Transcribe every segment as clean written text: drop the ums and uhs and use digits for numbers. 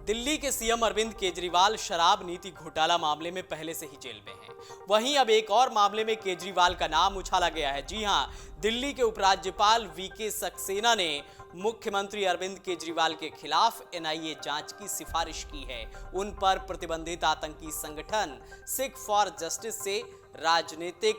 दिल्ली के सीएम अरविंद केजरीवाल शराब नीति घोटाला मामले में पहले से ही जेल में हैं। वहीं अब एक और मामले में केजरीवाल का नाम उछाला गया है। जी हां, दिल्ली के उपराज्यपाल वीके सक्सेना ने मुख्यमंत्री अरविंद केजरीवाल के खिलाफ एनआईए जांच की सिफारिश की है। उन पर प्रतिबंधित आतंकी संगठन सिख फॉर जस्टिस से राजनीतिक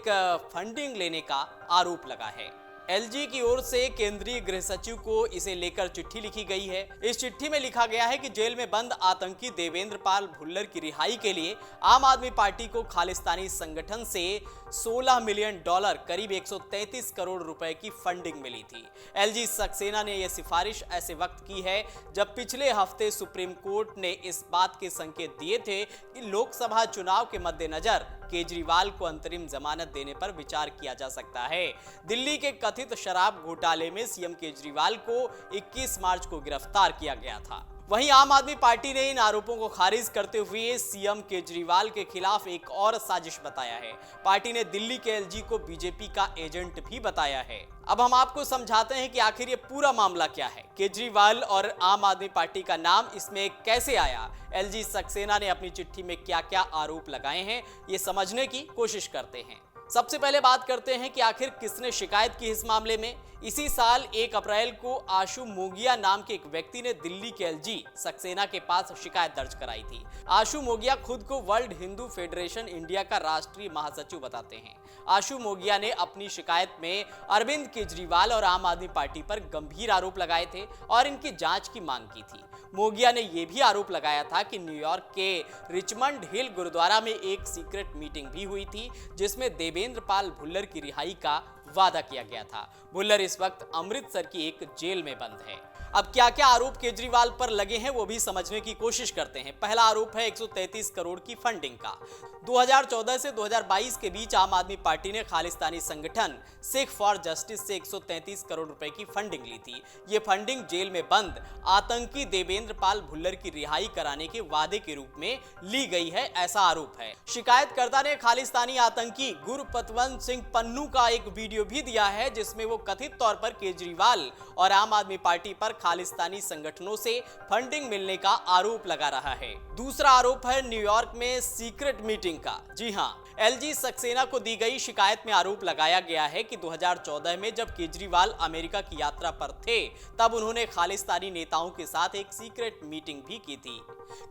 फंडिंग लेने का आरोप लगा है। एलजी की ओर से केंद्रीय गृह सचिव को इसे लेकर चिट्ठी लिखी गई है। इस चिट्ठी में लिखा गया है कि जेल में बंद आतंकी देवेंद्र पाल भुल्लर की रिहाई के लिए आम आदमी पार्टी को खालिस्तानी संगठन से $16 मिलियन करीब 133 करोड़ रुपए की फंडिंग मिली थी। एलजी सक्सेना ने यह सिफारिश ऐसे वक्त की है जब पिछले हफ्ते सुप्रीम कोर्ट ने इस बात के संकेत दिए थे कि लोकसभा चुनाव के मद्देनजर केजरीवाल को अंतरिम जमानत देने पर विचार किया जा सकता है। दिल्ली के कथित शराब घोटाले में सीएम केजरीवाल को 21 मार्च को गिरफ्तार किया गया था। वहीं आम आदमी पार्टी ने इन आरोपों को खारिज करते हुए सीएम केजरीवाल के खिलाफ एक और साजिश बताया है। पार्टी ने दिल्ली के एलजी को बीजेपी का एजेंट भी बताया है। अब हम आपको समझाते हैं कि आखिर ये पूरा मामला क्या है, केजरीवाल और आम आदमी पार्टी का नाम इसमें कैसे आया, एलजी सक्सेना ने अपनी चिट्ठी में क्या-क्या आरोप लगाए हैं, ये समझने की कोशिश करते हैं। सबसे पहले बात करते हैं कि आखिर किसने शिकायत की इस मामले में। इसी साल 1 अप्रैल को आशु मोगिया नाम के एक व्यक्ति ने दिल्ली के एलजी सक्सेना के पास शिकायत दर्ज कराई थी। आशु मोगिया खुद को वर्ल्ड हिंदू फेडरेशन इंडिया का राष्ट्रीय महासचिव बताते हैं। आशु मोगिया ने अपनी शिकायत में अरविंद केजरीवाल और आम आदमी पार्टी पर गंभीर आरोप लगाए थे और इनकी जांच की मांग की थी। मोगिया ने यह भी आरोप लगाया था कि न्यूयॉर्क के रिचमंड हिल गुरुद्वारा में एक सीक्रेट मीटिंग भी हुई थी जिसमें देवेंद्र पाल भुल्लर की रिहाई का वादा किया गया था। भुल्लर इस वक्त अमृतसर की एक जेल में बंद है। अब क्या-क्या आरोप केजरीवाल पर लगे हैं वो भी समझने की कोशिश करते हैं। पहला आरोप है 133 करोड़ की फंडिंग का। 2014 से 2022 के बीच आम आदमी पार्टी ने खालिस्तानी संगठन सिख फॉर जस्टिस से 133 करोड़ रुपए की फंडिंग ली थी। ये फंडिंग जेल में बंद आतंकी देवेंद्र पाल भुल्लर की रिहाई कराने के वादे के रूप में ली गई है, ऐसा आरोप है। शिकायतकर्ता ने खालिस्तानी आतंकी गुरपतवंत सिंह पन्नू का एक वीडियो भी दिया है जिसमें वो कथित तौर पर केजरीवाल और आम आदमी पार्टी पर खालिस्तानी संगठनों से फंडिंग मिलने का आरोप लगा रहा है। दूसरा आरोप है न्यूयॉर्क में सीक्रेट मीटिंग का। जी हां, एलजी सक्सेना को दी गई शिकायत में आरोप लगाया गया है कि 2014 में जब केजरीवाल अमेरिका की यात्रा पर थे तब उन्होंने खालिस्तानी नेताओं के साथ एक सीक्रेट मीटिंग भी की थी।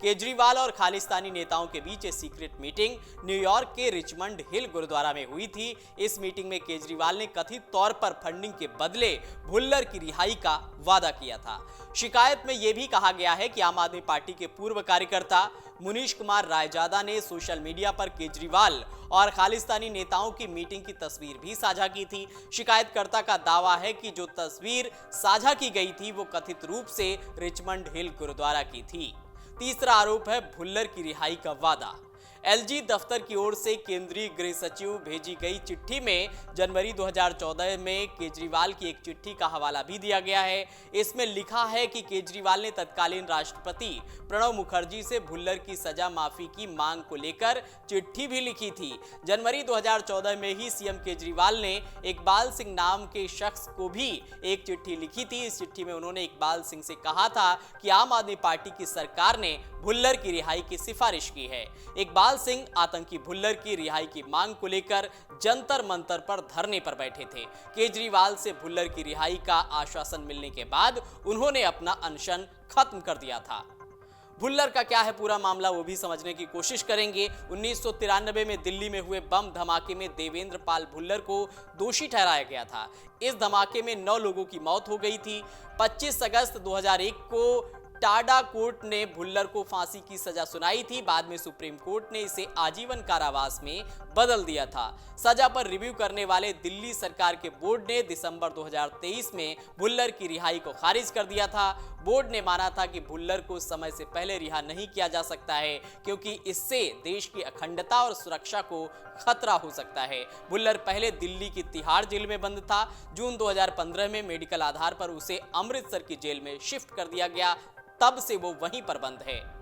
केजरीवाल और खालिस्तानी नेताओं के बीच ये सीक्रेट मीटिंग न्यूयॉर्क के रिचमंड हिल गुरुद्वारा में हुई थी। इस मीटिंग में केजरीवाल ने कथित तौर पर फंडिंग के बदले भुल्लर की रिहाई का वादा किया था। शिकायत में यह भी कहा गया है कि आम आदमी पार्टी के पूर्व कार्यकर्ता मुनीश कुमार रायजादा ने सोशल मीडिया पर केजरीवाल और खालिस्तानी नेताओं की मीटिंग की तस्वीर भी साझा की थी। शिकायतकर्ता का दावा है कि जो तस्वीर साझा की गई थी वो कथित रूप से रिचमंड हिल गुरुद्वारा की थी। तीसरा आरोप है भुल्लर की रिहाई का वादा। एलजी दफ्तर की ओर से केंद्रीय गृह सचिव भेजी गई चिट्ठी में जनवरी 2014 में केजरीवाल की एक चिट्ठी का हवाला भी दिया गया है। इसमें लिखा है कि केजरीवाल ने तत्कालीन राष्ट्रपति प्रणब मुखर्जी से भुल्लर की सजा माफी की मांग को लेकर चिट्ठी भी लिखी थी। जनवरी 2014 में ही सीएम केजरीवाल ने इकबाल सिंह नाम के शख्स को भी एक चिट्ठी लिखी थी। इस चिट्ठी में उन्होंने इकबाल सिंह से कहा था कि आम आदमी पार्टी की सरकार ने भुल्लर की रिहाई की सिफारिश की है। इकबाल सिंह आतंकी भुल्लर की रिहाई की मांग को लेकर जंतर मंतर पर धरने पर बैठे थे। केजरीवाल से भुल्लर की रिहाई का आश्वासन मिलने के बाद उन्होंने अपना अनशन खत्म कर दिया था। भुल्लर का क्या है पूरा मामला वो भी समझने की कोशिश करेंगे। 1993 में दिल्ली में हुए बम धमाके में देवेंद्र पाल भुल्लर को दोषी ठहराया गया था। इस धमाके में 9 लोगों की मौत हो गई थी। 25 अगस्त 2001 को टाडा कोर्ट ने भुल्लर को फांसी की सजा सुनाई थी। बाद में सुप्रीम कोर्ट ने इसे आजीवन कारावास में बदल दिया था। सजा पर रिव्यू करने वाले दिल्ली सरकार के बोर्ड ने दिसंबर 2023 में भुल्लर की रिहाई को खारिज कर दिया था। बोर्ड ने माना था कि भुल्लर को समय से पहले रिहा नहीं किया जा सकता है क्योंकि इससे देश की अखंडता और सुरक्षा को खतरा हो सकता है। भुल्लर पहले दिल्ली की तिहाड़ जेल में बंद था। जून 2015 में मेडिकल आधार पर उसे अमृतसर की जेल में शिफ्ट कर दिया गया, तब से वो वहीं पर बंद है।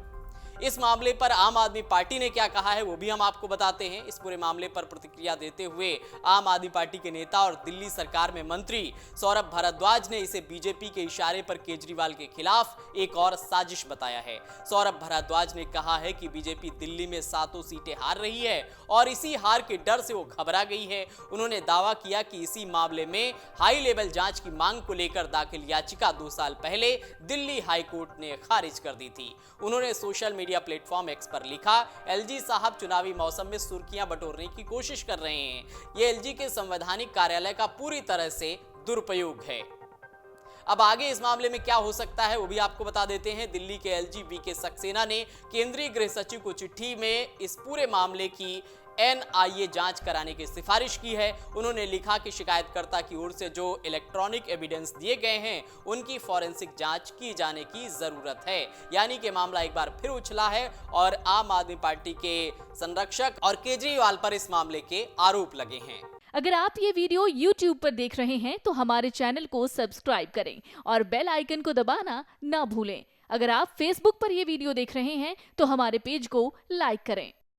इस मामले पर आम आदमी पार्टी ने क्या कहा है वो भी हम आपको बताते हैं। इस पूरे मामले पर प्रतिक्रिया देते हुए आम आदमी पार्टी के नेता और दिल्ली सरकार में मंत्री सौरभ भारद्वाज ने इसे बीजेपी के इशारे पर केजरीवाल के खिलाफ एक और साजिश बताया है। सौरभ भारद्वाज ने कहा है कि बीजेपी दिल्ली में 7 सीटें हार रही है और इसी हार के डर से वो घबरा गई है। उन्होंने दावा किया कि इसी मामले में हाई लेवल जांच की मांग को लेकर दाखिल याचिका 2 साल पहले दिल्ली हाई कोर्ट ने खारिज कर दी थी। उन्होंने सोशल मीडिया प्लेटफॉर्म एक्स पर लिखा, एलजी साहब चुनावी मौसम में सुर्खियां बटोरने की कोशिश कर रहे हैं। ये एलजी के संवैधानिक कार्यालय का पूरी तरह से दुरुपयोग है। अब आगे इस मामले में क्या हो सकता है वो भी आपको बता देते हैं। दिल्ली के एलजी वीके सक्सेना ने केंद्रीय गृह सचिव को चिट्ठी में इस पूरे मामले की एनआईए जांच कराने की सिफारिश की है। उन्होंने लिखा कि शिकायतकर्ता की ओर से जो इलेक्ट्रॉनिक एविडेंस दिए गए हैं उनकी फॉरेंसिक जांच की जाने की जरूरत है। यानी कि मामला एक बार फिर उछला है और आम आदमी पार्टी के संरक्षक और केजरीवाल पर इस मामले के आरोप लगे हैं। अगर आप ये वीडियो YouTube पर देख रहे हैं तो हमारे चैनल को सब्सक्राइब करें और बेल आइकन को दबाना ना भूलें। अगर आप Facebook पर ये वीडियो देख रहे हैं तो हमारे पेज को लाइक करें।